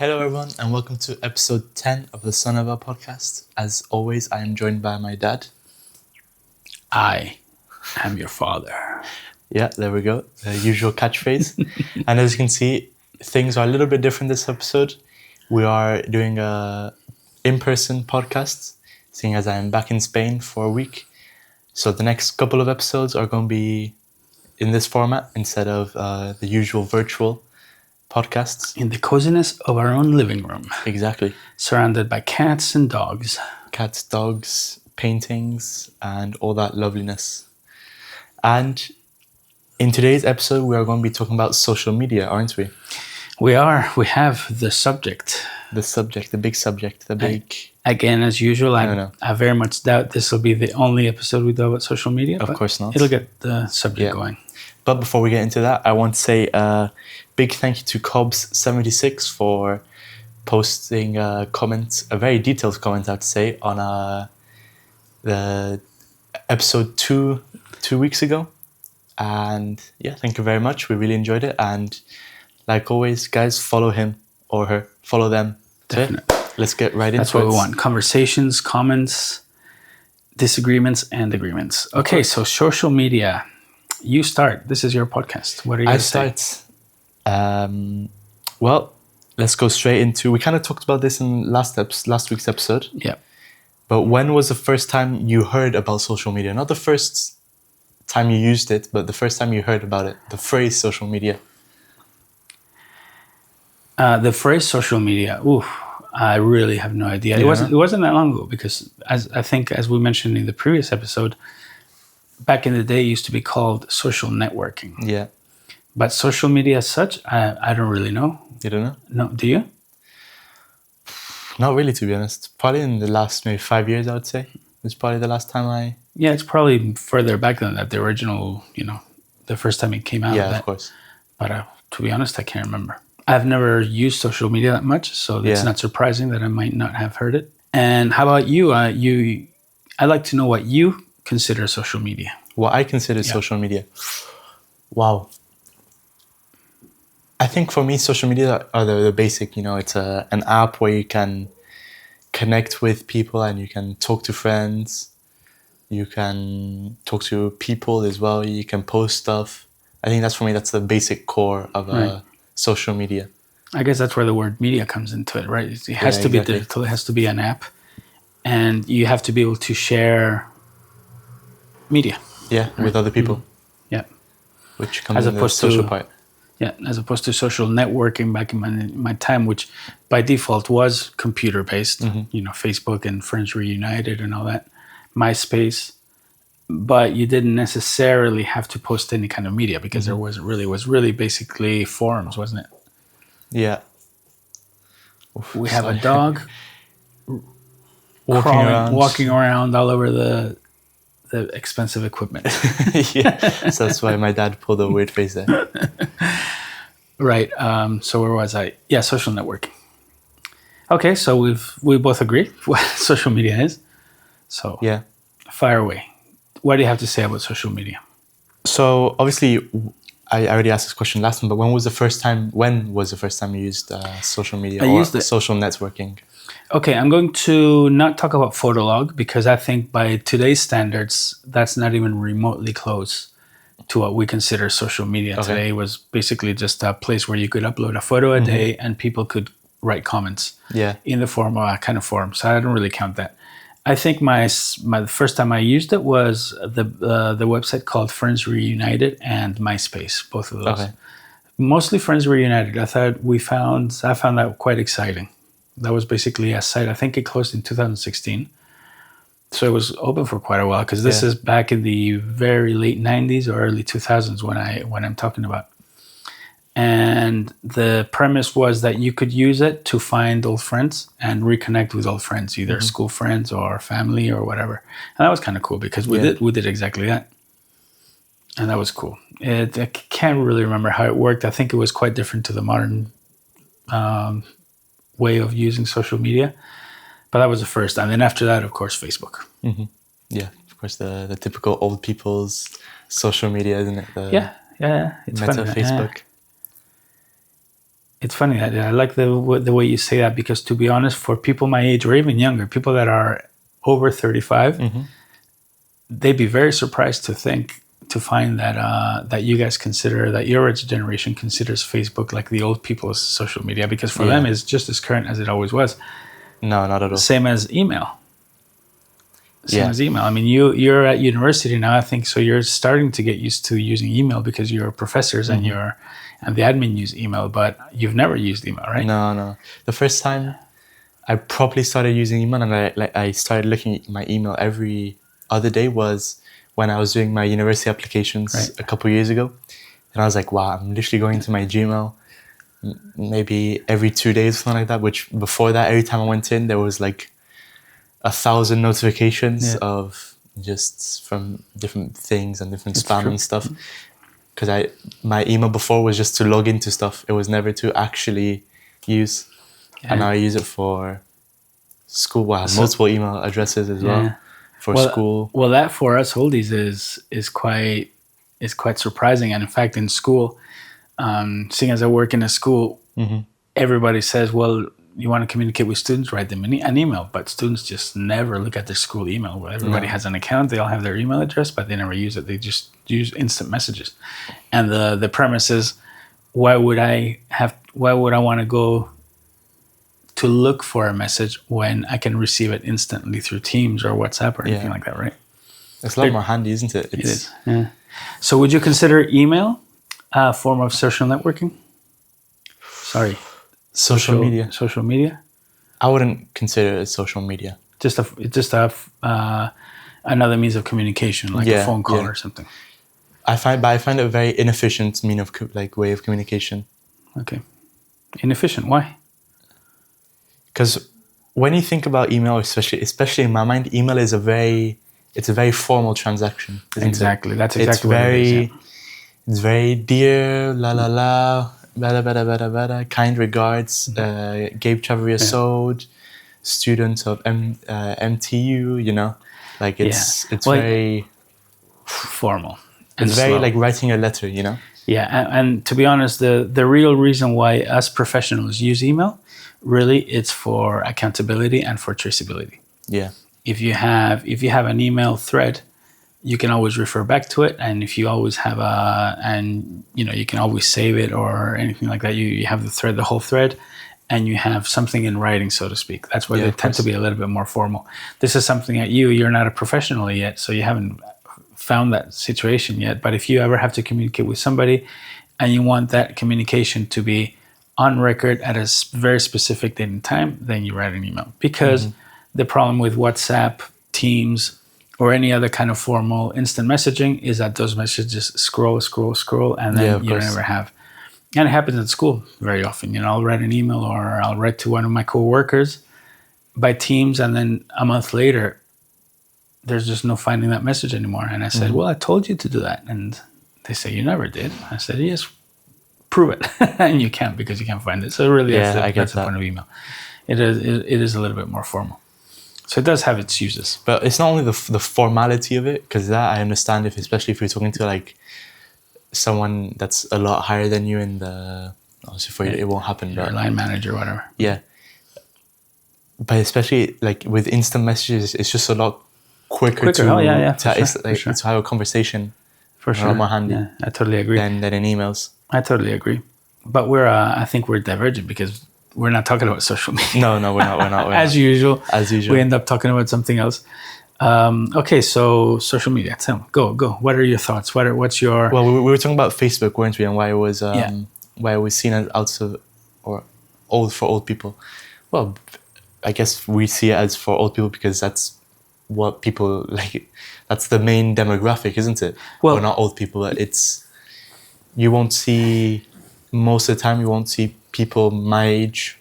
Hello, everyone, and welcome to episode 10 of the Son of a podcast. As always, I am joined by my dad. I am your father. Yeah, there we go. The usual catchphrase. And as you can see, things are a little bit different this episode. We are doing a in-person podcast, seeing as I am back in Spain for a week. So the next couple of episodes are going to be in this format instead of the usual virtual podcasts. In the coziness of our own living room. Exactly. Surrounded by cats and dogs. Cats, dogs, paintings, and all that loveliness. And in today's episode, we are going to be talking about social media, aren't we? We are. We have the subject. The big subject, Again, as usual, I don't know. I very much doubt this will be the only episode we do about social media. Of course not. It'll get the subject going. But before we get into that, I want to say a big thank you to Cobbs76 for posting a comment, a very detailed comment, I would say, on the episode 2 weeks ago. And yeah, thank you very much. We really enjoyed it. And like always, guys, follow him or her. Follow them. Definitely. Let's get right into it. That's what we want. Conversations, comments, disagreements, and agreements. Okay, so social media. You start. This is your podcast. What are you going to say? I start. Well, let's go straight into... We kind of talked about this in last week's episode. Yeah. But when was the first time you heard about social media? Not the first time you used it, but the first time you heard about it. The phrase social media. The phrase social media. Ooh, I really have no idea. Yeah. It wasn't that long ago because as we mentioned in the previous episode, back in the day, it used to be called social networking. Yeah. But social media as such, I don't really know. You don't know? No, do you? Not really, to be honest. Probably in the last maybe 5 years, I would say. It's probably the last time I... Yeah, it's probably further back than that. The original, the first time it came out. Yeah, of course. But to be honest, I can't remember. I've never used social media that much, so it's not surprising that I might not have heard it. And how about you? I'd like to know what you consider social media. What I consider social media? Wow. I think for me, social media are the basic, it's an app where you can connect with people and you can talk to friends. You can talk to people as well. You can post stuff. I think that's, for me, that's the basic core of social media. I guess that's where the word media comes into it, right? It has to be digital. It has to be an app. And you have to be able to share media. Yeah, with other people. Mm-hmm. Yeah. Which comes in the social part. Yeah, as opposed to social networking back in my time, which by default was computer-based, Facebook and Friends Reunited and all that, Myspace. But you didn't necessarily have to post any kind of media because there was really basically forums, wasn't it? Yeah. We have a dog walking around all over the expensive equipment. Yeah, so that's why my dad pulled a weird face there. Right. So where was I? Yeah, social networking. Okay, so we both agree what social media is. So yeah, fire away. What do you have to say about social media? So obviously, I already asked this question last time, but when was the first time you used social media or social networking? Okay, I'm going to not talk about Photolog because I think by today's standards, that's not even remotely close to what we consider social media. Okay. Today was basically just a place where you could upload a photo a day and people could write comments in the form of a kind of forum. So I don't really count that. I think my first time I used it was the website called Friends Reunited and Myspace, both of those. Okay. Mostly Friends Reunited. I found that quite exciting. That was basically a site. I think it closed in 2016. So it was open for quite a while because this is back in the very late 90s or early 2000s when I'm talking about. And the premise was that you could use it to find old friends and reconnect with old friends, either school friends or family or whatever. And that was kind of cool because we did exactly that. And that was cool. I can't really remember how it worked. I think it was quite different to the modern way of using social media. But that was the first. And then after that, of course, Facebook. Mm-hmm. Yeah, of course, the typical old people's social media, isn't it? Yeah, it's Meta fun. Facebook. It's funny that I like the way you say that, because to be honest, for people my age or even younger, people that are over 35, they'd be very surprised to find that that you guys consider, that your generation considers Facebook like the old people's social media, because for them it's just as current as it always was. No, not at all. Same as email. I mean, you're at university now, I think, so you're starting to get used to using email because your professors and the admin use email, but you've never used email, right? No. The first time I properly started using email, and I started looking at my email every other day, was when I was doing my university applications a couple of years ago. And I was like, wow, I'm literally going to my Gmail maybe every 2 days, something like that, which before that, every time I went in, there was like 1,000 notifications of just from different things and different spam and stuff. Because my email before was just to log into stuff. It was never to actually use. And now I use it for school. Well, I have multiple email addresses as well for school. Well, that for us oldies is quite surprising. And in fact, in school, seeing as I work in a school, everybody says, well, you want to communicate with students, write them an email. But students just never look at their school email. Where everybody has an account, they all have their email address, but they never use it. They just use instant messages. And the premise is, why would I want to go to look for a message when I can receive it instantly through Teams or WhatsApp or anything like that, right? It's a lot more handy, isn't it? It is. Yeah. So would you consider email a form of social networking? Sorry. Social media. Social media? I wouldn't consider it social media. Just another means of communication, like a phone call or something. I find it a very inefficient way of communication. Okay. Inefficient. Why? Because when you think about email, especially in my mind, email is a very formal transaction. Exactly. That's exactly what it is. It's very dear, la la la, bada bada bada bada, kind regards, Gabe Chavarria student of MTU. You know, like it's very formal. It's very like writing a letter. You know. Yeah, and to be honest, the real reason why us professionals use email, really, it's for accountability and for traceability. Yeah. If you have an email thread, you can always refer back to it, and if you always have you can always save it or anything like that. You have the whole thread, and you have something in writing, so to speak. That's why they tend to be a little bit more formal. This is something that you're not a professional yet, so you haven't found that situation yet. But if you ever have to communicate with somebody, and you want that communication to be on record at a very specific date and time, then you write an email. Because the problem with WhatsApp, Teams, or any other kind of formal instant messaging is that those messages scroll, and then you never have. And it happens at school very often. I'll write an email or I'll write to one of my coworkers by Teams, and then a month later, there's just no finding that message anymore. And I said, well, I told you to do that. And they say, you never did. I said, yes, prove it. And you can't, because you can't find it. So really, that's the point of email. It is a little bit more formal. So it does have its uses. But it's not only the formality of it, because that I understand, especially if you're talking to like someone that's a lot higher than you in the, obviously for you, it won't happen. Your line manager, whatever. Yeah. But especially like with instant messages, it's just a lot quicker to have a conversation. For sure. A lot more handy. Yeah, I totally agree. Than in emails. I totally agree. But I think we're divergent, because we're not talking about social media. No, we're not. As usual. We end up talking about something else. Okay, so social media. Go. What are your thoughts? What's your... Well, we were talking about Facebook, weren't we? And why it was seen as old for old people. Well, I guess we see it as for old people because that's what people like. That's the main demographic, isn't it? Well, not old people. But most of the time you won't see people my age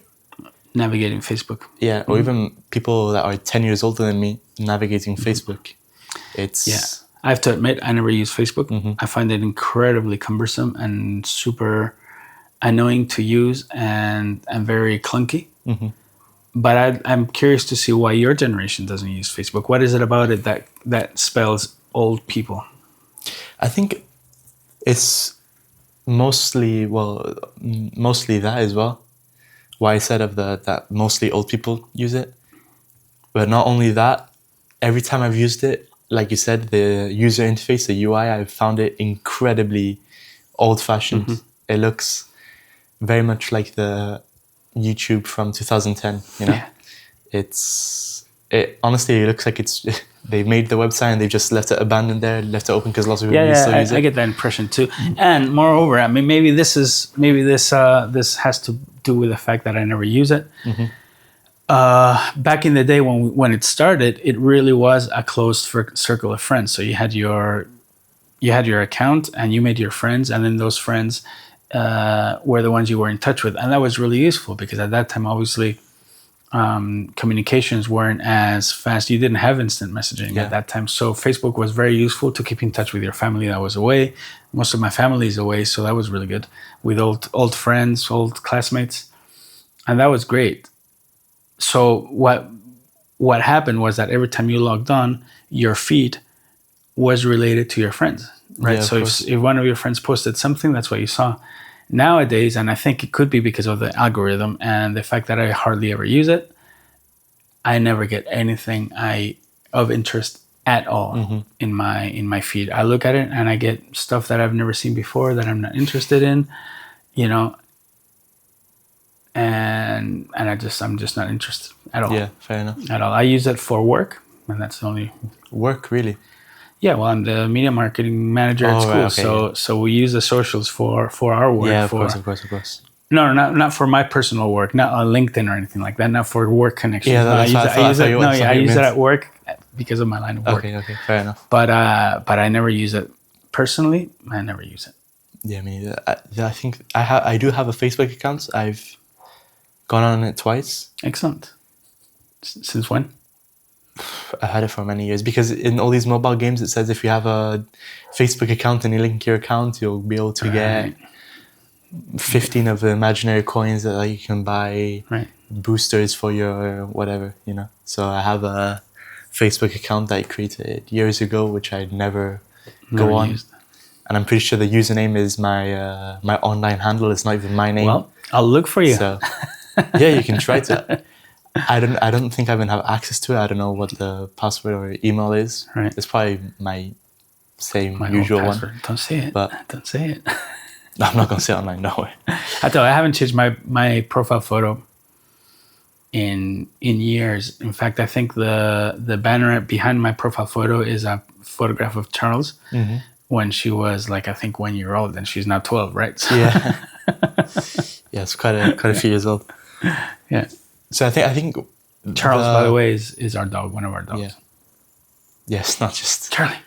navigating Facebook. Yeah, or even people that are 10 years older than me navigating Facebook. I have to admit, I never use Facebook. I find it incredibly cumbersome and super annoying to use and very clunky. But I'm curious to see why your generation doesn't use Facebook. What is it about it that spells old people? I think it's Mostly that as well. Why I said that mostly old people use it. But not only that, every time I've used it, like you said, the user interface, the UI, I've found it incredibly old-fashioned. It looks very much like the YouTube from 2010, you know? Yeah. Honestly, it looks like they made the website and they've just left it abandoned there, left it open because lots of people still use it. I get that impression too. And moreover, I mean, maybe this has to do with the fact that I never use it. Back in the day when it started, it really was a closed circle of friends. So you had your account and you made your friends, and then those friends were the ones you were in touch with, and that was really useful because at that time, obviously, communications weren't as fast. You didn't have instant messaging at that time, so Facebook was very useful to keep in touch with your family that was away. Most of my family is away, so that was really good with old friends, old classmates, and that was great. So what happened was that every time you logged on, your feed was related to your friends, right? Yeah, so if one of your friends posted something, that's what you saw. Nowadays, and I think it could be because of the algorithm and the fact that I hardly ever use it, I never get anything of interest at all in my feed. I look at it and I get stuff that I've never seen before that I'm not interested in, you know, and I'm just not interested at all. Yeah, fair enough. At all. I use it for work, and that's the only work, really. Yeah, well, I'm the media marketing manager at school, right, okay, so we use the socials for our work. Yeah, of course. No, not for my personal work, not on LinkedIn or anything like that. Not for work connections. Yeah, I use it at work because of my line of work. Okay, fair enough. But I never use it personally. I never use it. Yeah, me neither. I think I do have a Facebook account. I've gone on it twice. Excellent. Since when? I've had it for many years because in all these mobile games, it says if you have a Facebook account and you link your account, you'll be able to get 15 of the imaginary coins that you can buy, boosters for your whatever, you know. So I have a Facebook account that I created years ago, which I never go on. Used. And I'm pretty sure the username is my online handle. It's not even my name. Well, I'll look for you. So yeah, you can try to. I don't think I even have access to it. I don't know what the password or email is. Right. It's probably my usual one. Don't say it. But don't say it. I'm not gonna say it online. No way. I haven't changed my profile photo in years. In fact, I think the banner behind my profile photo is a photograph of Charles when she was like, I think 1 year old, and she's now 12, right? So yeah. Yeah, it's quite a few years old. Yeah. So I think Charles, by the way, is our dog, one of our dogs. Yeah. Yes, not just Charlie.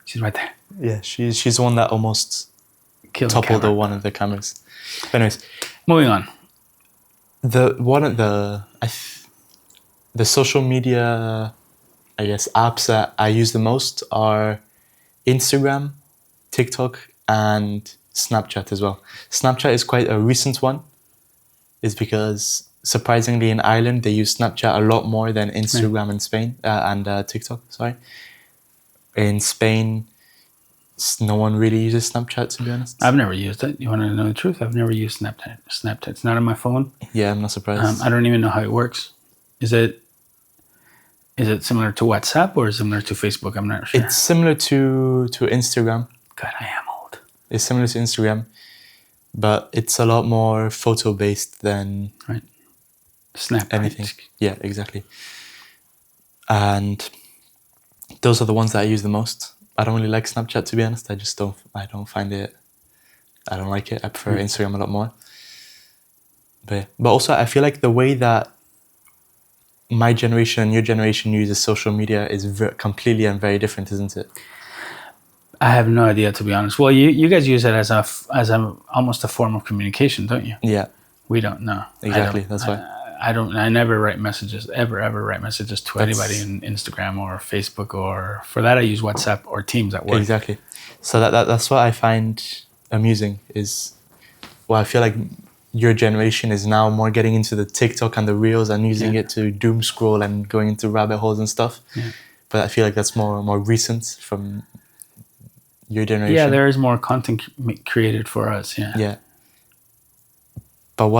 She's right there. Yeah, she's the one that almost toppled one of the cameras. But anyways, moving on. The social media, I guess, apps that I use the most are Instagram, TikTok, and Snapchat as well. Snapchat is quite a recent one. It's because surprisingly in Ireland they use Snapchat a lot more than Instagram in Spain and TikTok. Sorry, in Spain, no one really uses Snapchat, to be honest. I've never used it. You want to know the truth? I've never used Snapchat. It's not on my phone. Yeah, I'm not surprised. I don't even know how it works. Is it similar to WhatsApp or similar to Facebook? I'm not sure. It's similar to Instagram. God, I am old. It's similar to Instagram, but it's a lot more photo based than Snap anything. Yeah, exactly. And those are the ones that I use the most. I don't really like Snapchat, to be honest. I don't find it. I don't like it. I prefer Instagram a lot more. But also, I feel like the way that my generation and your generation uses social media is completely and very different, isn't it? I have no idea, to be honest. Well, you guys use it as a almost a form of communication, don't you? Yeah. We don't know. Exactly. That's why. I never write messages, ever write messages to anybody in Instagram or Facebook, or for that I use WhatsApp or Teams at work. Exactly. So that's what I find amusing is, well, I feel like your generation is now more getting into the TikTok and the Reels and using it to doom scroll and going into rabbit holes and stuff. Yeah. But I feel like that's more recent from your generation. Yeah, there is more content created for us. Yeah. Yeah. But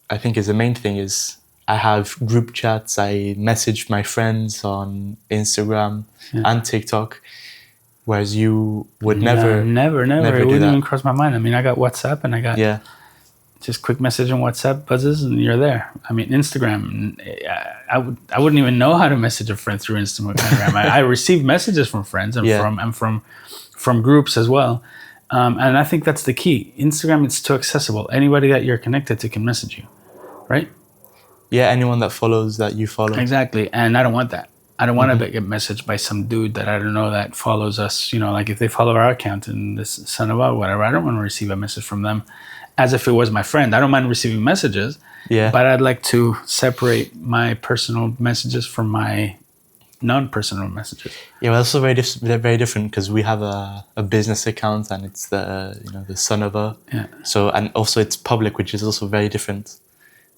I think is the main thing is I have group chats. I message my friends on Instagram and TikTok, whereas you would never Never. do It wouldn't that. even cross my mind. I mean, I got WhatsApp and I got just quick message on WhatsApp, buzzes, and you're there. I mean, Instagram, I wouldn't even know how to message a friend through Instagram. I receive messages from friends and from groups as well. And I think that's the key. Instagram, it's too accessible. Anybody that you're connected to can message you, right? Yeah, anyone that follows that you follow. Exactly. And I don't want that. I don't want to get messaged by some dude that I don't know that follows us. You know, like if they follow our account and this son of a whatever, I don't want to receive a message from them as if it was my friend. I don't mind receiving messages, but I'd like to separate my personal messages from my non-personal messages. Yeah, well, also they're very different because we have a business account and it's the son of a. Yeah. So, and also it's public, which is also very different,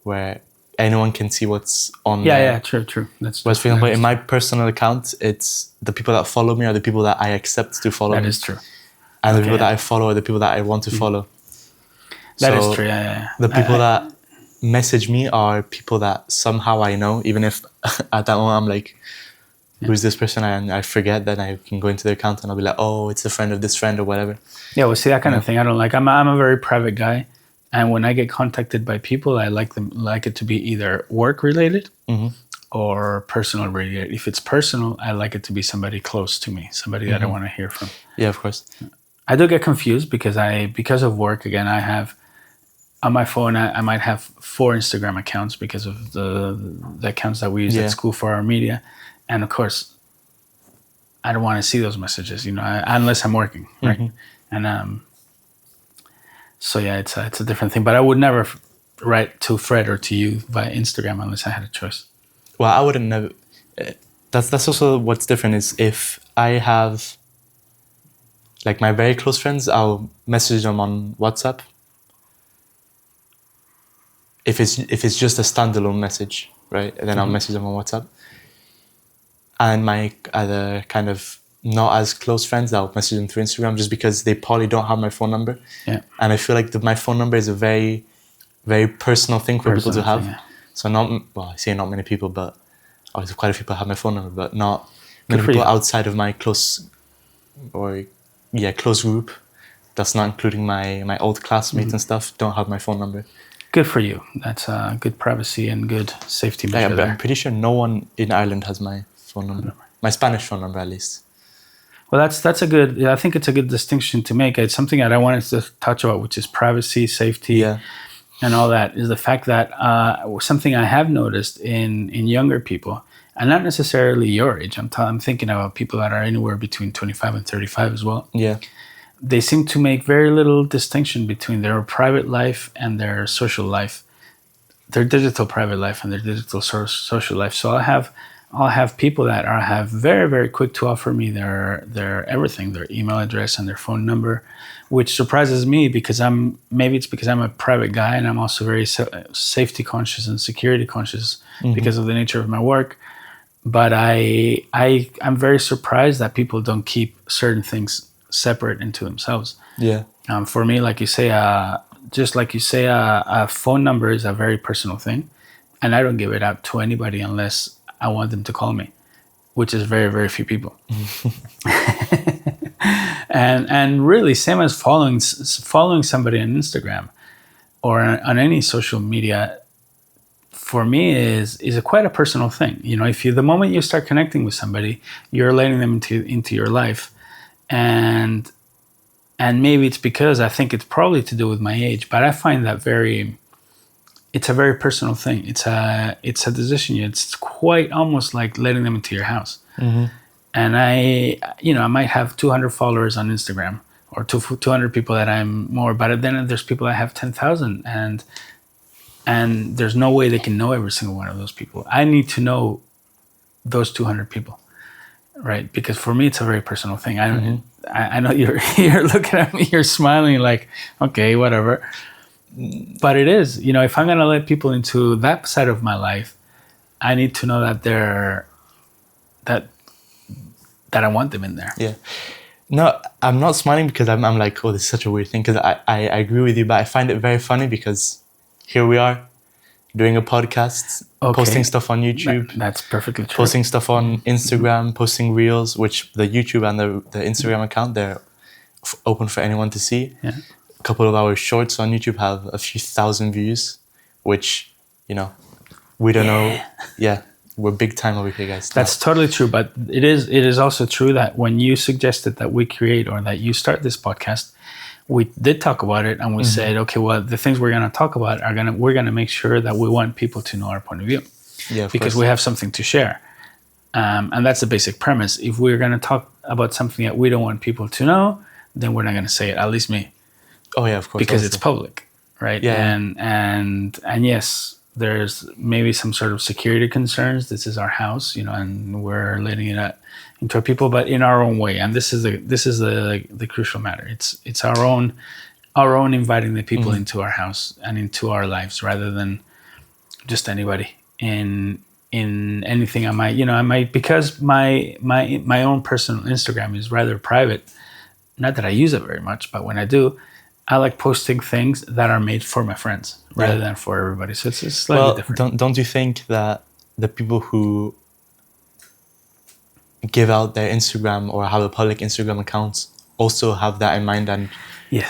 where anyone can see what's on there. Yeah, true. Whereas, for example, in my personal account, it's the people that follow me are the people that I accept to follow me. That is true. And the people that I follow are the people that I want to follow. That is true, yeah. The people that message me are people that somehow I know, even if at that moment I'm like, who's this person? And I forget, then I can go into their account and I'll be like, oh, it's a friend of this friend or whatever. Yeah, well, see, that kind of thing I don't like. I'm a very private guy. And when I get contacted by people, I like it to be either work related or personal related. If it's personal, I like it to be somebody close to me, somebody that I want to hear from. Yeah, of course. I do get confused because of work. Again, I have on my phone, I might have 4 Instagram accounts because of the accounts that we use at school for our media. And of course, I don't want to see those messages, unless I'm working, right? And so yeah, it's a different thing. But I would never write to Fred or to you via Instagram unless I had a choice. Well, I wouldn't never. That's also what's different is if I have like my very close friends, I'll message them on WhatsApp. If it's just a standalone message, right? And then I'll message them on WhatsApp. And my other kind of not as close friends, I'll message them through Instagram just because they probably don't have my phone number. Yeah. And I feel like my phone number is a very, very personal thing for people to have. Yeah. So I say not many people, but obviously quite a few people have my phone number, but not many people outside of my close group. That's not including my old classmates and stuff, don't have my phone number. Good for you. That's good privacy and good safety measure. I'm pretty sure no one in Ireland has my phone number. My Spanish phone number, at least. Well, that's a good. I think it's a good distinction to make. It's something that I wanted to touch about, which is privacy, safety, and all that. Is the fact that something I have noticed in younger people, and not necessarily your age. I'm thinking about people that are anywhere between 25 and 35 as well. Yeah. They seem to make very little distinction between their private life and their social life, their digital private life and their digital social life. So I'll have people that have very, very quick to offer me their everything, their email address and their phone number, which surprises me because maybe it's because I'm a private guy and I'm also very safety conscious and security conscious because of the nature of my work. But I'm very surprised that people don't keep certain things separate into themselves. Yeah. For me, like you say, a phone number is a very personal thing, and I don't give it out to anybody unless I want them to call me, which is very, very few people. and really, same as following somebody on Instagram or on any social media, for me is quite a personal thing. If the moment you start connecting with somebody, you're letting them into your life. And maybe it's because I think it's probably to do with my age, but I find that it's a very personal thing. It's a decision. It's quite almost like letting them into your house. Mm-hmm. And I might have 200 followers on Instagram or 200 people that I'm more, but then there's people that have 10,000 and there's no way they can know every single one of those people. I need to know those 200 people. Right, because for me it's a very personal thing. I know you're looking at me, you're smiling like, okay, whatever. But it is, if I'm gonna let people into that side of my life, I need to know that I want them in there. Yeah, No, I'm not smiling because I'm like, oh, this is such a weird thing, because I agree with you, but I find it very funny because here we are doing a podcast, posting stuff on YouTube, That's perfectly true. posting stuff on Instagram, posting reels, which the YouTube and the Instagram account, they're open for anyone to see. Yeah. A couple of our shorts on YouTube have a few thousand views, which, you know, we don't know. Yeah, we're big time over here, guys. That's totally true, but it is also true that when you suggested that we create or that you start this podcast, we did talk about it, and we said, okay, well, the things we're going to talk about we're going to make sure that we want people to know our point of view, because we have something to share, and that's the basic premise. If we're going to talk about something that we don't want people to know, then we're not going to say it. At least me. Oh yeah, of course. Because it's public, right? Yeah. And yes, there's maybe some sort of security concerns. This is our house, and we're letting it out into our people, but in our own way. And this is the crucial matter. It's our own inviting the people into our house and into our lives, rather than just anybody in anything. I might because my own personal Instagram is rather private. Not that I use it very much, but when I do, I like posting things that are made for my friends rather than for everybody. So it's slightly different. Don't you think that the people who give out their Instagram or have a public Instagram accounts also have that in mind and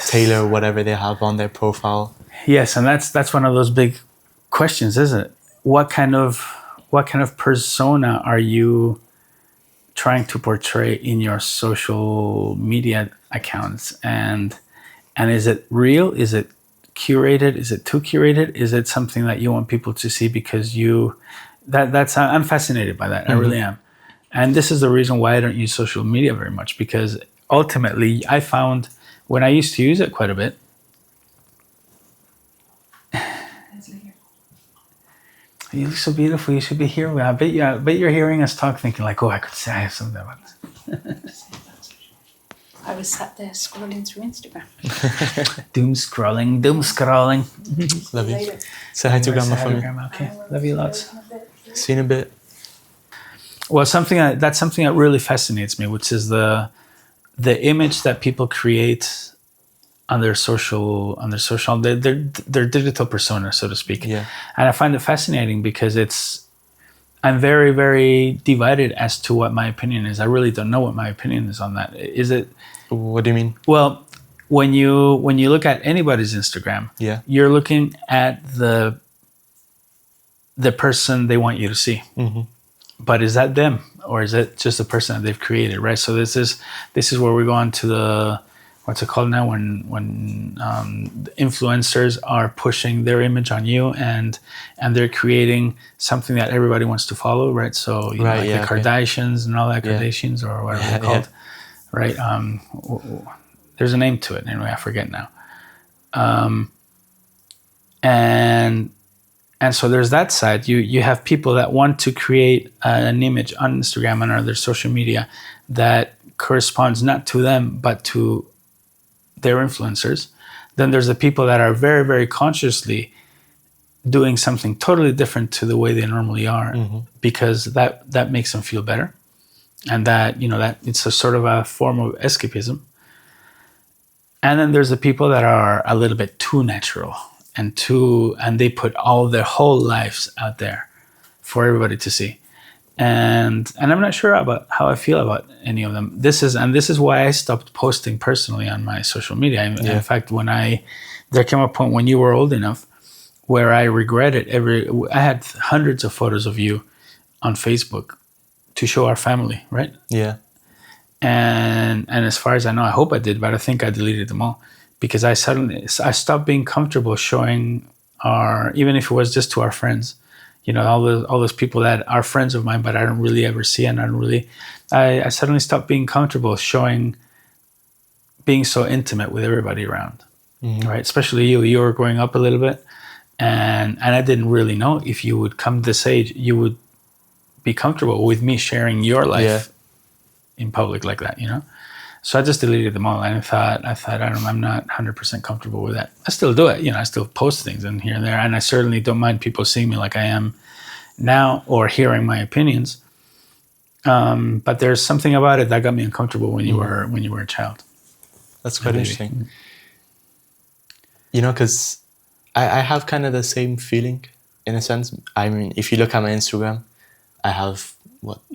tailor whatever they have on their profile? Yes, and that's one of those big questions, isn't it? What kind of persona are you trying to portray in your social media accounts, and is it real? Is it curated? Is it too curated? Is it something that you want people to see because I'm fascinated by that. I really am. And this is the reason why I don't use social media very much, because ultimately I found when I used to use it quite a bit. You look so beautiful. You should be here. I bet you're hearing us talk, thinking like, "Oh, I could say I have something about this." I was sat there scrolling through Instagram. Doomscrolling. Love you. Say hi to grandma for me. Okay. Love you lots. See you in a bit. Well, that's something that really fascinates me, which is the image that people create on their their digital persona, so to speak. Yeah. And I find it fascinating because I'm very, very divided as to what my opinion is. I really don't know what my opinion is on that. Is it? What do you mean? Well, when you look at anybody's Instagram, you're looking at the person they want you to see. Mm-hmm. But is that them, or is it just the person that they've created, right? So this is where we go on to the, what's it called now, when influencers are pushing their image on you, and they're creating something that everybody wants to follow, right? So the Kardashians and all that, Kardashians or whatever they're called, right? There's a name to it anyway. I forget now. And so there's that side. You have people that want to create an image on Instagram and other social media that corresponds not to them but to their influencers. Then there's the people that are very, very consciously doing something totally different to the way they normally are, because that makes them feel better, and that that it's a sort of a form of escapism. And then there's the people that are a little bit too natural and they put all their whole lives out there for everybody to see. And I'm not sure about how I feel about any of them. This is why I stopped posting personally on my social media. In fact, there came a point when you were old enough where I regretted I had hundreds of photos of you on Facebook to show our family, right? Yeah. And as far as I know, I hope I did, but I think I deleted them all, because I stopped being comfortable showing even if it was just to our friends, all those people that are friends of mine, but I don't really ever see, and I suddenly stopped being comfortable being so intimate with everybody around, right? Especially you were growing up a little bit, and I didn't really know if you would come to this age, you would be comfortable with me sharing your life in public like that, So I just deleted them all, and I thought, I'm not 100% comfortable with that. I still do it, I still post things in here and there, and I certainly don't mind people seeing me like I am now or hearing my opinions. But there's something about it that got me uncomfortable when you were a child. That's quite interesting. You know, because I have kind of the same feeling in a sense. I mean, if you look at my Instagram, I have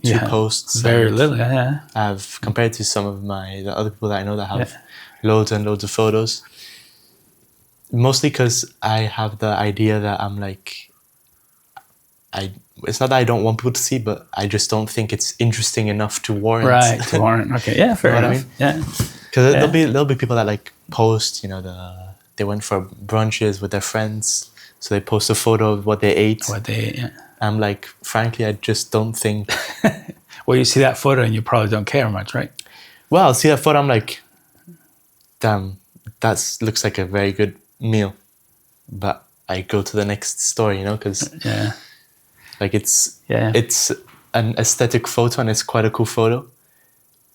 two posts. Very little, yeah. I have, compared to some of the other people that I know that have loads and loads of photos. Mostly because I have the idea that I'm like, it's not that I don't want people to see, but I just don't think it's interesting enough to warrant. Right, to warrant. Okay, yeah, fair enough. I mean? Yeah, because there'll be people that like post, you know, they went for brunches with their friends, so they post a photo of what they ate. I'm like, frankly, I just don't think. Well, you see that photo and you probably don't care much, right? Well, I'll see that photo, I'm like, damn, that looks like a very good meal, but I go to the next story, you know, because like it's an aesthetic photo and it's quite a cool photo,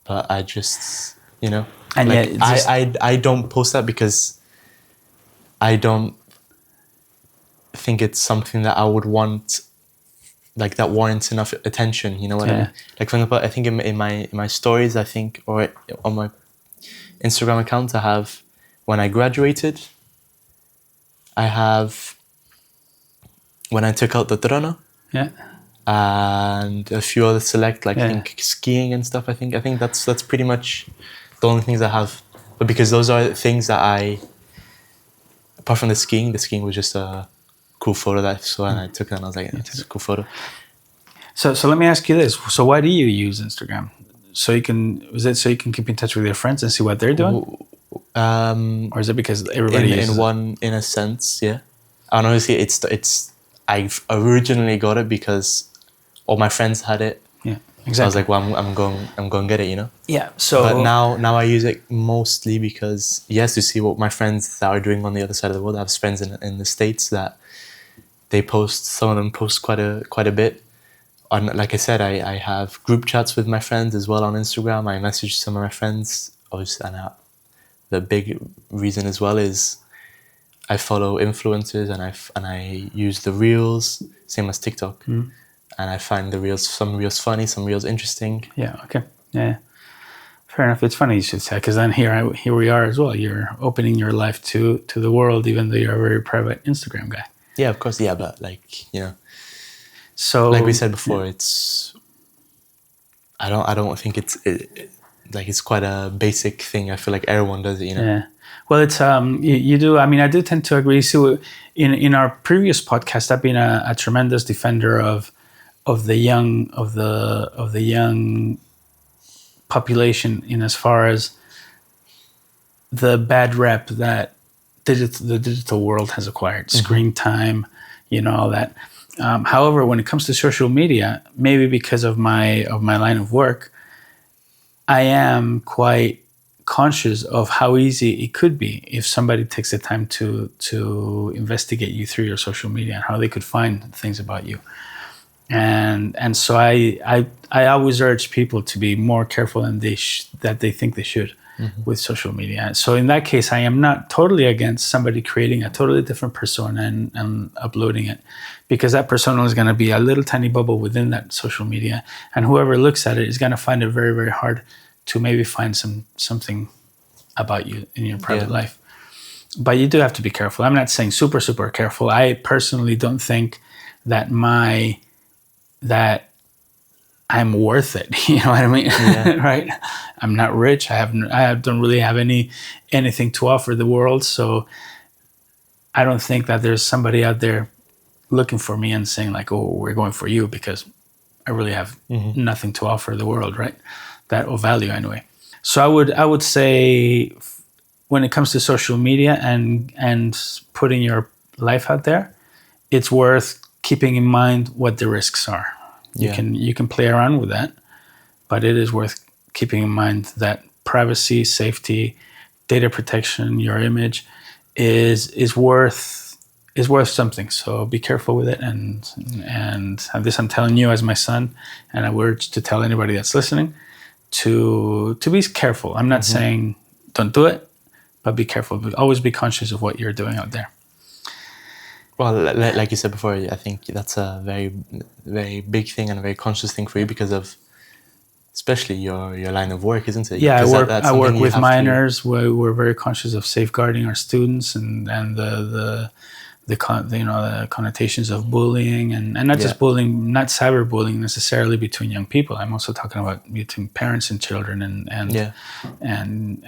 but I just, you know, and like I don't post that because I don't think it's something that I would want, like that warrants enough attention, you know what I mean? Like for example, I think in my stories, I think, or on my Instagram account, I have when I graduated, I have when I took out the trono, and a few other select, like I think skiing and stuff. I think that's pretty much the only things I have. But because those are things that apart from the skiing was just a cool photo that I saw and I took it and I was like, it's a cool photo. So let me ask you this. So why do you use Instagram? So you can keep in touch with your friends and see what they're doing? Or is it because everybody uses it? In a sense, yeah. And honestly, I've originally got it because all my friends had it. Yeah, exactly. So I was like, well, I'm going to get it, you know? Yeah. So but now I use it mostly because, yes, to see what my friends that are doing on the other side of the world. I have friends in the States that they post, some of them post quite a bit. And like I said, I have group chats with my friends as well on Instagram. I message some of my friends. Obviously, and the big reason as well is I follow influencers and I use the reels, same as TikTok. And I find some reels funny, some reels interesting. Yeah, okay. Yeah. Fair enough. It's funny you should say, because then here we are as well. You're opening your life to the world, even though you're a very private Instagram guy. Yeah, of course. Yeah, but like, you know, so like we said before, it's I don't think it's like it's quite a basic thing. I feel like everyone does it, you know. Yeah. Well, it's you do. I mean, I do tend to agree. So in our previous podcast, I've been a tremendous defender of the young population in as far as the bad rep that the digital world has acquired, screen time, you know, all that. However, when it comes to social media, maybe because of my line of work, I am quite conscious of how easy it could be if somebody takes the time to investigate you through your social media and how they could find things about you. And so I always urge people to be more careful than that they think they should with social media. So in that case, I am not totally against somebody creating a totally different persona and uploading it, because that persona is going to be a little tiny bubble within that social media, and whoever looks at it is going to find it very, very hard to maybe find something about you in your private life. But you do have to be careful. I'm not saying super, super careful. I personally don't think that I'm worth it. You know what I mean? Yeah. Right? I'm not rich. I don't really have anything to offer the world. So I don't think that there's somebody out there looking for me and saying like, oh, we're going for you because I really have nothing to offer the world, right? That or value anyway. So I would say when it comes to social media and putting your life out there, it's worth keeping in mind what the risks are. You can play around with that, but it is worth keeping in mind that privacy, safety, data protection, your image is worth something. So be careful with it, and this I'm telling you as my son, and I would urge to tell anybody that's listening to be careful. I'm not saying don't do it, but be careful. But always be conscious of what you're doing out there. Well, like you said before, I think that's a very, very big thing and a very conscious thing for you because of especially your line of work, isn't it? Yeah, 'Cause I that's work something you with have to- minors. We're very conscious of safeguarding our students and the connotations of bullying and not just bullying, not cyberbullying necessarily between young people. I'm also talking about between parents and children and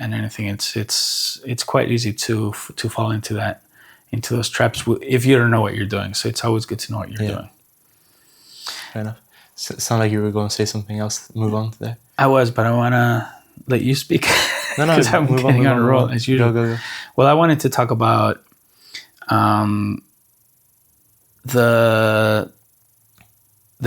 anything. It's quite easy to fall into those traps if you don't know what you're doing. So it's always good to know what you're doing. Fair enough. Sound like you were going to say something else. Move on to there. I was, but I want to let you speak. No, because I'm getting on a roll as usual. Go. Well, I wanted to talk about the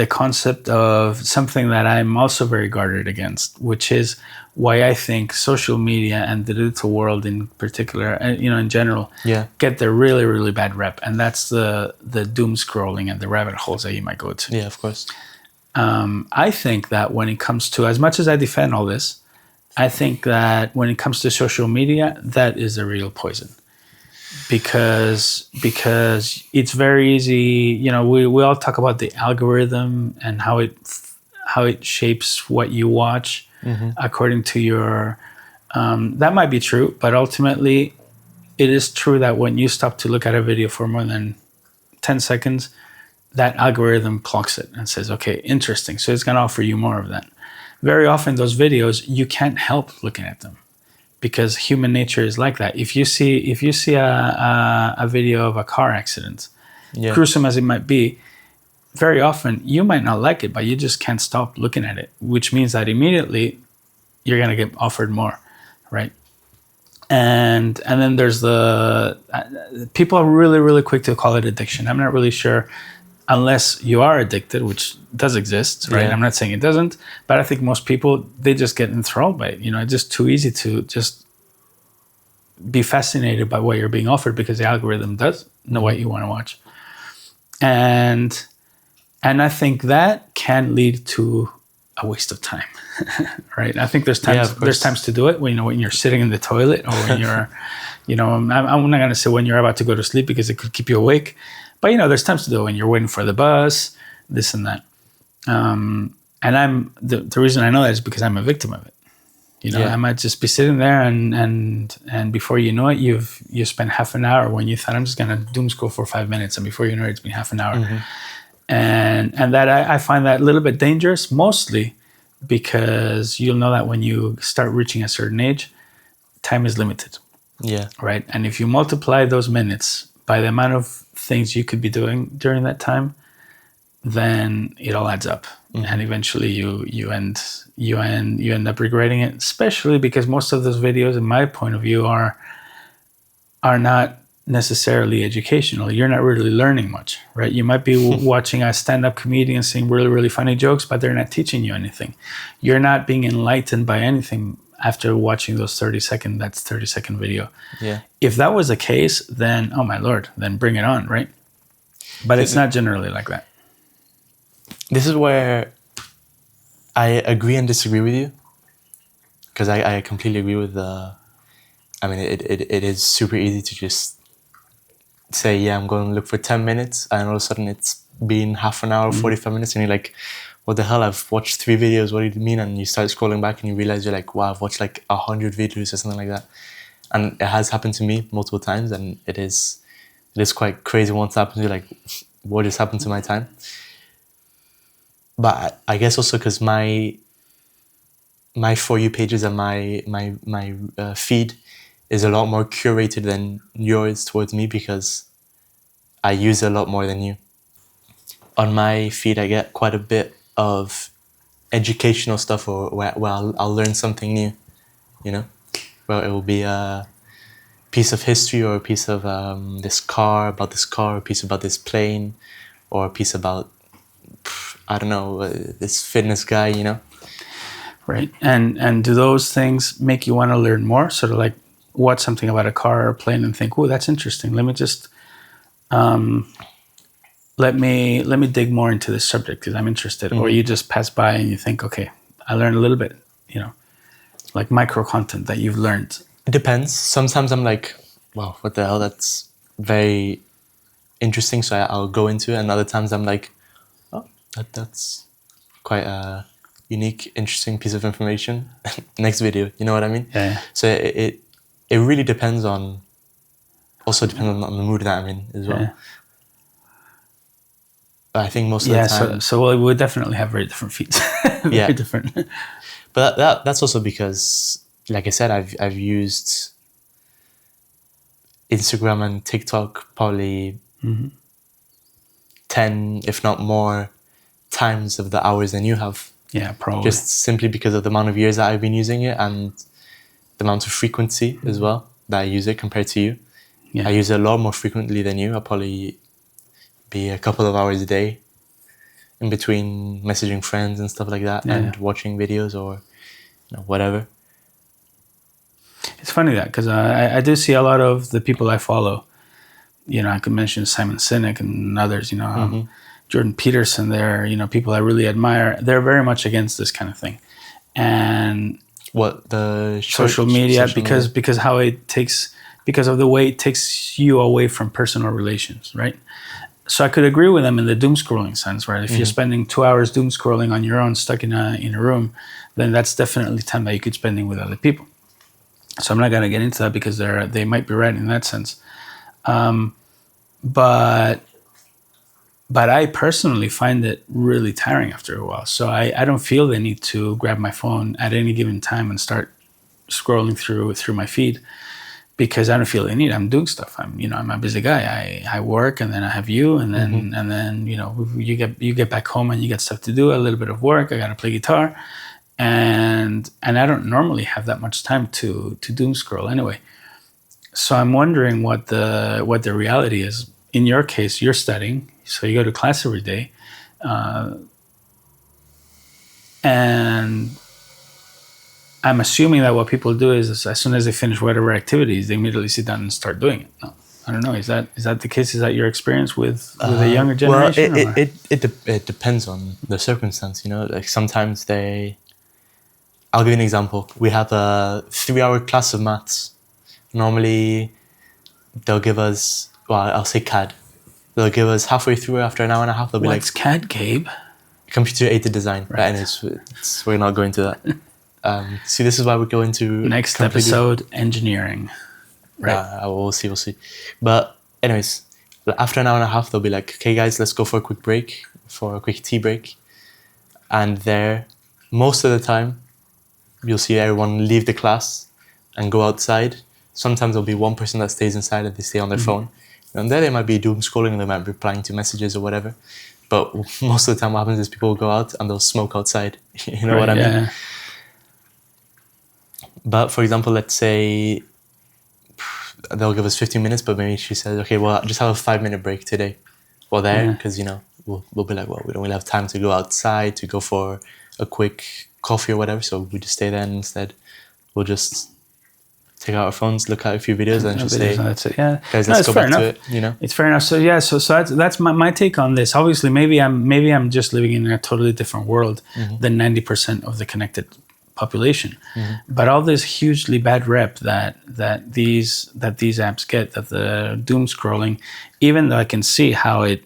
concept of something that I'm also very guarded against, which is why I think social media and the digital world in particular, in general, get the really, really bad rep, and that's the doom scrolling and the rabbit holes that you might go to. Yeah, of course. I think that when it comes to, as much as I defend all this, I think that when it comes to social media, that is a real poison. Because it's very easy, we all talk about the algorithm and how it shapes what you watch according to your that might be true, but ultimately it is true that when you stop to look at a video for more than 10 seconds, that algorithm clocks it and says, okay, interesting, so it's going to offer you more of that. Very often those videos, you can't help looking at them, because human nature is like that. If you see a video of a car accident, gruesome as it might be, very often you might not like it, but you just can't stop looking at it, which means that immediately you're going to get offered more, right? And then there's people are really, really quick to call it addiction. I'm not really sure, unless you are addicted, which does exist, right? I'm not saying it doesn't, but I think most people, they just get enthralled by it. It's just too easy to just be fascinated by what you're being offered, because the algorithm does know what you want to watch. And I think that can lead to a waste of time, right? I think there's times to do it when you're sitting in the toilet, or when you're, I'm not going to say when you're about to go to sleep, because it could keep you awake. But, there's times to do it when you're waiting for the bus, this and that. And the reason I know that is because I'm a victim of it. I might just be sitting there and before you know it, you spent half an hour when you thought, I'm just going to doom scroll for 5 minutes. And before you know it, it's been half an hour. And that I find that a little bit dangerous, mostly because you'll know that when you start reaching a certain age, time is limited. Yeah. Right. And if you multiply those minutes by the amount of things you could be doing during that time, then it all adds up, and eventually you end up regretting it. Especially because most of those videos, in my point of view, are not necessarily educational. You're not really learning much, right? You might be watching a stand-up comedian saying really, really funny jokes, but they're not teaching you anything. You're not being enlightened by anything after watching those 30-second video. Yeah. If that was the case, then, oh my Lord, then bring it on, right? But it's not generally like that. This is where I agree and disagree with you, because I completely agree with it is super easy to just say, I'm going to look for 10 minutes, and all of a sudden it's been half an hour, 45 minutes, and you're like, what the hell, I've watched 3 videos, what do you mean? And you start scrolling back and you realize you're like, wow, I've watched like 100 videos or something like that. And it has happened to me multiple times, and it is quite crazy once it happens to you, like, what just happened to my time? But I guess also because my For You pages and my feed is a lot more curated than yours towards me, because I use it a lot more than you. On my feed, I get quite a bit of educational stuff, or where I'll learn something new, where it will be a piece of history, or a piece of this car, or a piece about this plane, or a piece about, I don't know, this fitness guy, Right. And do those things make you want to learn more? Sort of like watch something about a car or a plane and think, oh, that's interesting. Let me just let me dig more into this subject because I'm interested. Or you just pass by and you think, okay, I learned a little bit, like micro content that you've learned. It depends. Sometimes I'm like, wow, what the hell? That's very interesting. So I'll go into it. And other times I'm like, oh, that's quite unique, interesting piece of information. Next video, you know what I mean? Yeah. So it really depends on the mood that I'm in as well. Yeah. But I think most of the time, so we definitely have very different feeds. Very different. But that's also because, like I said, I've used Instagram and TikTok probably 10, if not more, times of the hours than you have. Yeah, probably. Just simply because of the amount of years that I've been using it and the amount of frequency as well that I use it compared to you. Yeah. I use it a lot more frequently than you. I'll probably be a couple of hours a day in between messaging friends and stuff like that and watching videos or whatever. It's funny that because I do see a lot of the people I follow. I could mention Simon Sinek and others. Jordan Peterson. They're people I really admire. They're very much against this kind of thing, and what the social media because how it takes because of the way it takes you away from personal relations, right? So I could agree with them in the doom scrolling sense, right? If you're spending 2 hours doom scrolling on your own, stuck in a room, then that's definitely time that you could spending with other people. So I'm not going to get into that because they might be right in that sense. But I personally find it really tiring after a while. So I don't feel the need to grab my phone at any given time and start scrolling through my feed because I don't feel the need. I'm doing stuff. I'm a busy guy. I work and then I have you and then you get back home and you get stuff to do, a little bit of work. I got to play guitar. And I don't normally have that much time to doom scroll anyway. So I'm wondering what the reality is. In your case, you're studying, so you go to class every day, and I'm assuming that what people do is as soon as they finish whatever activities, they immediately sit down and start doing it. No, I don't know. Is that the case? Is that your experience with the younger generation? Well, it depends on the circumstance. Like sometimes I'll give you an example. We have a 3-hour class of maths. Normally, they'll give us, I'll say CAD. They'll give us halfway through after an hour and a half. They'll be What's CAD, Gabe? Computer-aided design. Right. And we're not going to that. See, this is why we're going to... Next episode, engineering. Right. We'll see. But anyways, after an hour and a half, they'll be like, okay, guys, let's go for a quick break, for a quick tea break. And there, most of the time, you'll see everyone leave the class and go outside. Sometimes there'll be one person that stays inside and they stay on their phone. And there they might be doom scrolling and they might be replying to messages or whatever. But most of the time what happens is people will go out and they'll smoke outside. You know what I mean? But for example, let's say they'll give us 15 minutes, but maybe she says, okay, well, just have a 5-minute break today. Well, because, we'll be like, well, we don't really have time to go outside, to go for a quick coffee or whatever, so we just stay there and instead we'll just take out our phones, look at a few videos and just say, that's it. Yeah, guys, let's go back to it, It's fair enough. So so that's my take on this. Obviously, maybe I'm just living in a totally different world than 90% of the connected population. But all this hugely bad rep that these apps get, that the doom scrolling, even though I can see how it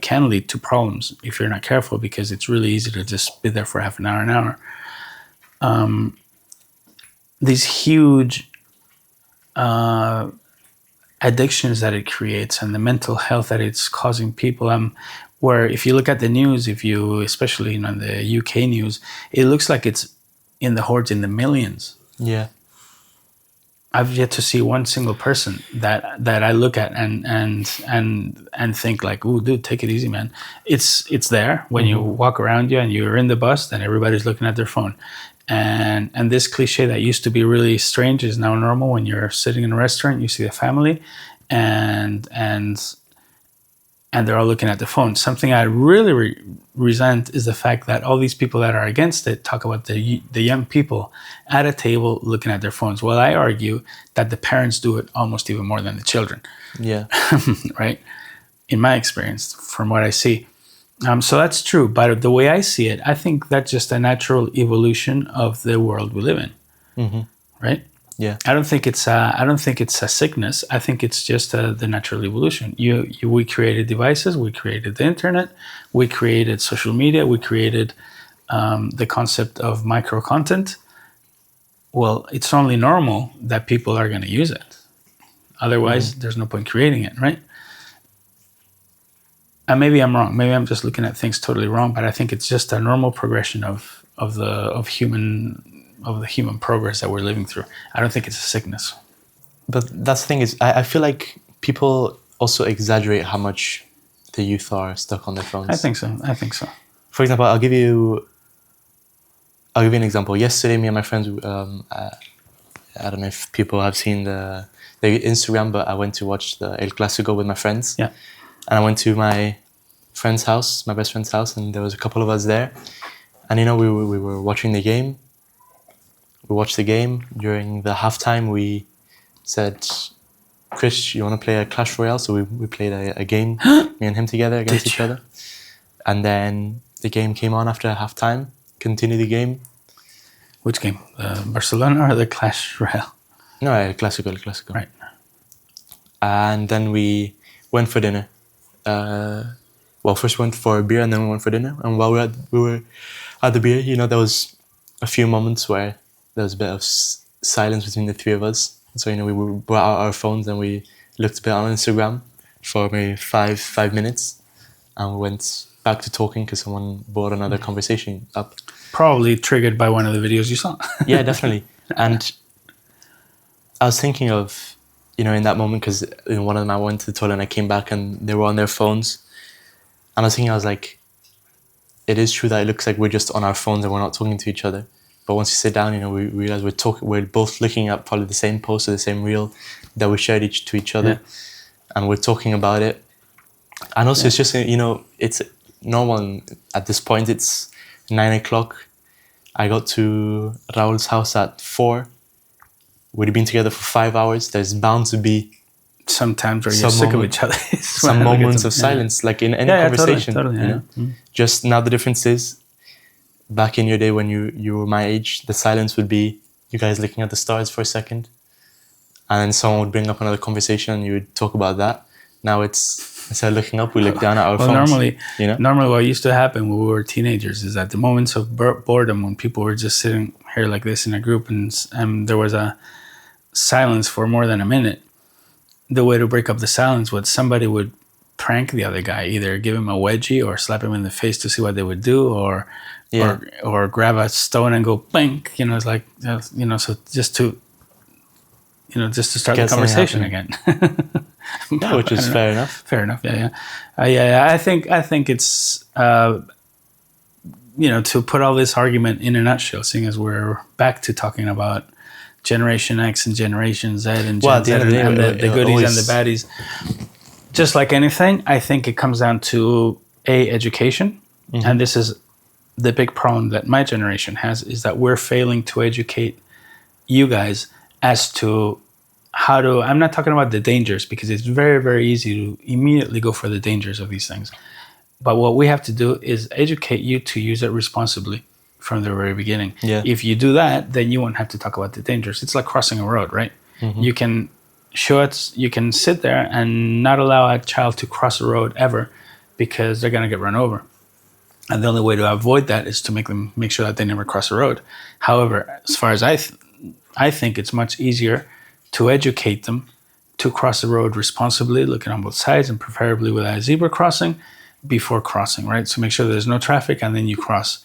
can lead to problems if you're not careful, because it's really easy to just be there for half an hour. These huge addictions that it creates and the mental health that it's causing people. Where if you look at the news, especially in the UK news, it looks like it's in the hordes, in the millions. Yeah. I've yet to see one single person that I look at and think like, "Ooh, dude, take it easy, man." It's there when you walk around you and you're in the bus, then everybody's looking at their phone, and this cliche that used to be really strange is now normal. When you're sitting in a restaurant, you see the family, and they're all looking at the phone. Something I really resent is the fact that all these people that are against it talk about the young people at a table looking at their phones. Well, I argue that the parents do it almost even more than the children. Yeah. Right? In my experience, from what I see. So that's true. But the way I see it, I think that's just a natural evolution of the world we live in. Right? Yeah. I don't think it's a sickness. I think it's just the natural evolution. We created devices, we created the internet, we created social media, we created the concept of micro content, well, it's only normal that people are going to use it. Otherwise, there's no point creating it, right? And maybe I'm wrong. Maybe I'm just looking at things totally wrong. But I think it's just a normal progression of the human progress that we're living through. I don't think it's a sickness. But that's the thing is, I feel like people also exaggerate how much the youth are stuck on their phones. I think so. For example, I'll give you an example. Yesterday, me and my friends, I don't know if people have seen the Instagram, but I went to watch the El Clasico with my friends. Yeah. And I went to my friend's house, my best friend's house, and there was a couple of us there. And, we were watching the game. We watched the game. During the halftime, we said, Chris, you want to play a Clash Royale? So we played a game, me and him together against each other. And then the game came on after halftime. Continue the game. Which game? Barcelona or the Clash Royale? No, El Clasico. Right. And then we went for dinner. First went for a beer and then we went for dinner. And while we were at the beer, there was a few moments where there was a bit of silence between the three of us. So, we brought out our phones and we looked a bit on Instagram for maybe five minutes. And we went back to talking because someone brought another conversation up. Probably triggered by one of the videos you saw. Yeah, definitely. And I was thinking of, in that moment, because one of them, I went to the toilet and I came back and they were on their phones. And I was like, it is true that it looks like we're just on our phones and we're not talking to each other. But once you sit down, we realize we're both looking at probably the same post or the same reel that we shared to each other. Yeah. And we're talking about it. And also it's just, it's normal. At this point, it's 9 o'clock. I got to Raul's house at 4. We'd been together for 5 hours. There's bound to be sometimes where you're sick of each other. Some moments of silence, like in any conversation. Totally, Just now the difference is, back in your day when you were my age, the silence would be you guys looking at the stars for a second. And then someone would bring up another conversation and you would talk about that. Now it's, instead of looking up, we look down at our phones. Normally what used to happen when we were teenagers is that the moments of boredom, when people were just sitting here like this in a group and there was a silence for more than a minute, the way to break up the silence was somebody would prank the other guy, either give him a wedgie or slap him in the face to see what they would do, or grab a stone and go bang. It's like, so just to start the conversation again. Yeah, which is fair enough. Fair enough. Yeah. I think it's to put all this argument in a nutshell, seeing as we're back to talking about Generation X and Generation Z and Gen Z and the goodies and the baddies. Just like anything, I think it comes down to education. Mm-hmm. And this is the big problem that my generation has, is that we're failing to educate you guys as to how to, I'm not talking about the dangers, because it's very, very easy to immediately go for the dangers of these things. But what we have to do is educate you to use it responsibly from the very beginning. Yeah. If you do that, then you won't have to talk about the dangers. It's like crossing a road, right? Mm-hmm. You can you can sit there and not allow a child to cross a road ever, because they're going to get run over. And the only way to avoid that is to make sure that they never cross a road. However, as far as I think it's much easier to educate them to cross the road responsibly, looking on both sides, and preferably with a zebra crossing before crossing, right? So make sure there's no traffic and then you cross.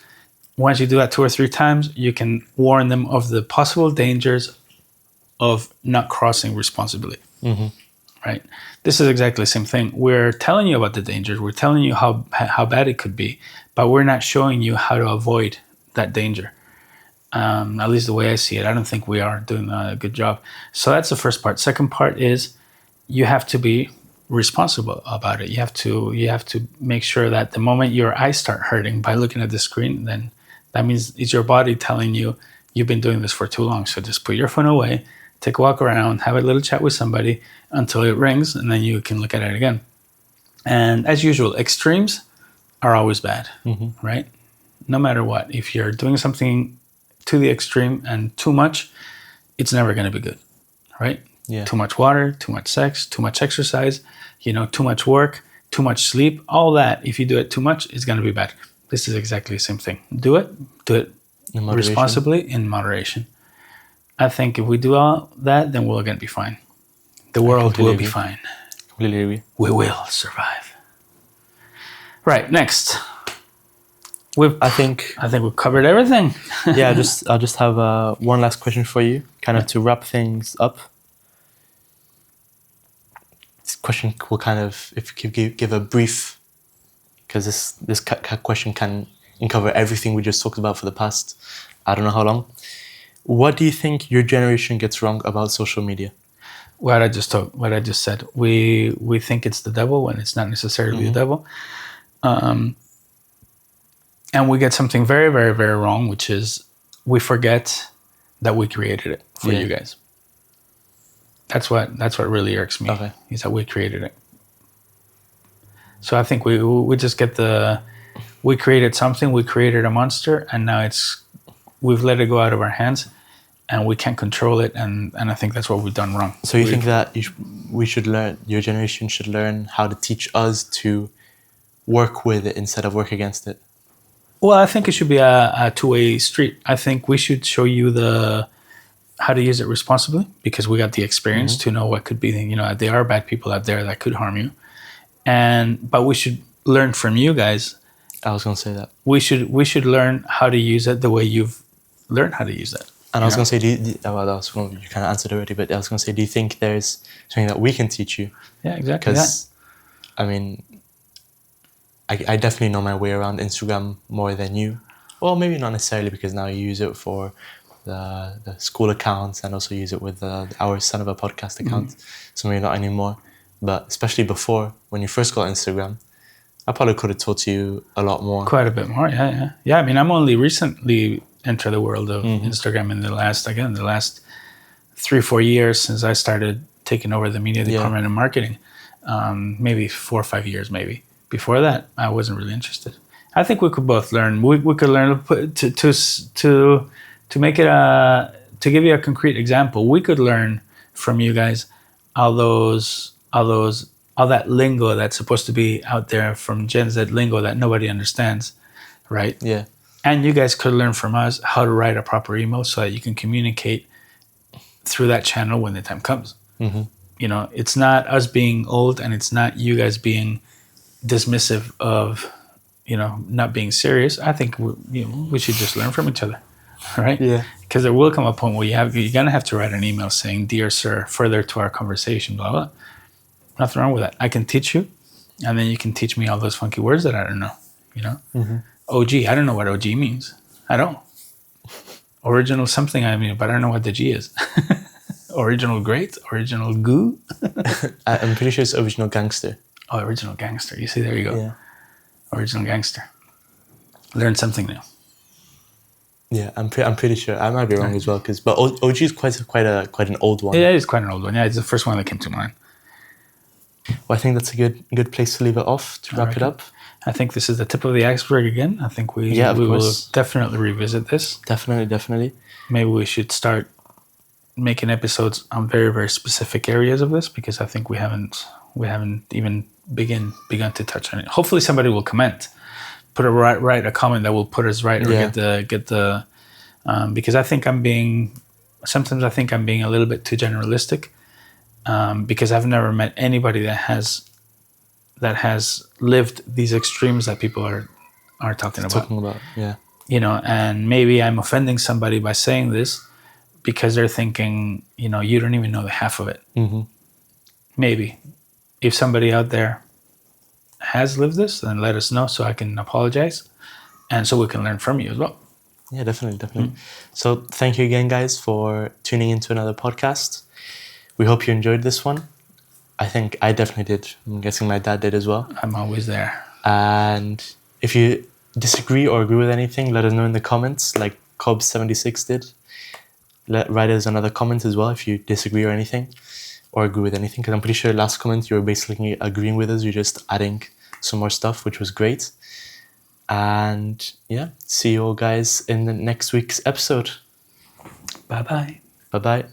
Once you do that 2 or 3 times, you can warn them of the possible dangers of not crossing responsibly, mm-hmm. right? This is exactly the same thing. We're telling you about the dangers. We're telling you how bad it could be, but we're not showing you how to avoid that danger. At least the way I see it, I don't think we are doing a good job. So that's the first part. Second part is you have to be responsible about it. You have to make sure that the moment your eyes start hurting by looking at the screen, then that means it's your body telling you you've been doing this for too long. So just put your phone away, take a walk around, have a little chat with somebody until it rings, and then you can look at it again. And as usual, extremes are always bad, mm-hmm. right? No matter what. If you're doing something to the extreme and too much, it's never going to be good, right? Yeah. Too much water, too much sex, too much exercise, too much work, too much sleep, all that, if you do it too much, it's going to be bad. This is exactly the same thing. Do it In moderation. responsibly, in moderation. I think if we do all that, then we're going to be fine. The world will be agree. fine. Completely agree. We will survive. Right, next. I think we've covered everything. yeah, I'll just have one last question for you, kind of to wrap things up. This question will kind of, if you could give a brief, because this question can cover everything we just talked about for the past, I don't know how long. What do you think your generation gets wrong about social media? What I just said. We think it's the devil when it's not necessarily the devil. And we get something very, very, very wrong, which is we forget that we created it for you guys. That's what really irks me. Okay. Is that we created it. So I think we just get we created something, we created a monster, and now we've let it go out of our hands, and we can't control it, and I think that's what we've done wrong. So you think that your generation should learn how to teach us to work with it instead of work against it? Well, I think it should be a two-way street. I think we should show you how to use it responsibly, because we got the experience to know what could be. There are bad people out there that could harm you, but we should learn from you guys. I was going to say that. We should learn how to use it the way you've learned how to use it. And I was going to say, you kind of answered already, but I was going to say, do you think there's something that we can teach you? Yeah, exactly. Because, I mean, I definitely know my way around Instagram more than you. Well, maybe not necessarily, because now you use it for the school accounts and also use it with our Son of a Podcast account. So maybe not anymore. But especially before, when you first got Instagram, I probably could have taught you a lot more. Quite a bit more, yeah. Yeah, I mean, I'm only recently entered the world of Instagram in the last 3-4 years since I started taking over the media department and marketing. Maybe 4 or 5 years, maybe. Before that, I wasn't really interested. I think we could both learn. We could learn to make it to give you a concrete example. We could learn from you guys all that lingo that's supposed to be out there from Gen Z lingo that nobody understands, right? Yeah. And you guys could learn from us how to write a proper email so that you can communicate through that channel when the time comes. It's not us being old, and it's not you guys being dismissive of, not being serious. I think we should just learn from each other, right? Yeah. Because there will come a point where you're gonna have to write an email saying, "Dear sir, further to our conversation, blah blah." Nothing wrong with that. I can teach you, and then you can teach me all those funky words that I don't know. OG. I don't know what OG means. I don't. Original something. I mean, but I don't know what the G is. Original great. Original goo. I'm pretty sure it's original gangster. Oh, original gangster. You see, there you go. Yeah. Original gangster. Learn something new. Yeah, I'm pretty sure. I might be wrong as well, but OG is quite an old one. Yeah, it's quite an old one. Yeah, it's the first one that came to mind. Well, I think that's a good place to leave it off, to wrap it up. I think this is the tip of the iceberg again. I think we will definitely revisit this. Definitely. Maybe we should start making episodes on very, very specific areas of this, because I think we haven't even begun to touch on it. Hopefully somebody will comment, write a comment that will put us right, or get the because I think I'm being a little bit too generalistic, because I've never met anybody that has lived these extremes that people are talking about. Yeah. And maybe I'm offending somebody by saying this, because they're thinking, you don't even know the half of it. Maybe. If somebody out there has lived this, then let us know so I can apologize, and so we can learn from you as well. Yeah, definitely. So thank you again, guys, for tuning into another podcast. We hope you enjoyed this one. I think I definitely did. I'm guessing my dad did as well. I'm always there. And if you disagree or agree with anything, let us know in the comments, like Cobb76 did. Write us another comment as well if you disagree or anything, or agree with anything, because I'm pretty sure last comment you were basically agreeing with us. You're just adding some more stuff, which was great. And yeah, see you all guys in the next week's episode. Bye-bye. Bye-bye.